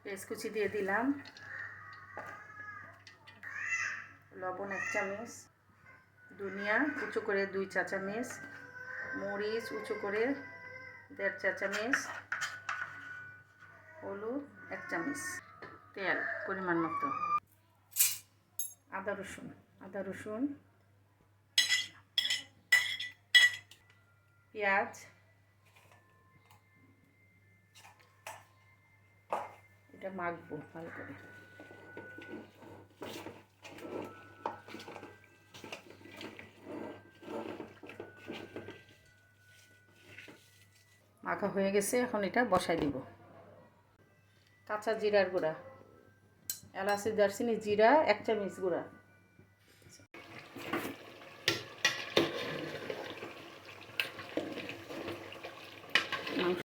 পেঁয়াজ কুচি দিয়ে দিলাম, লবণ 1 চামচ, ধনিয়া উঁচু করে 2 চা চামচ, মরিচ উঁচু করে 1.5 চা চামচ, হলুদ 1 চামচ, তেল পরিমাণ মতো, আদা রসুন, পেঁয়াজ, এটা মাখবো ভালো করে। মাখা হয়ে গেছে, এখন এটা বসাই দিব। কাঁচা জিরার গুঁড়া, এলাচি দারচিনি জিরা 1 চামচ গুঁড়া,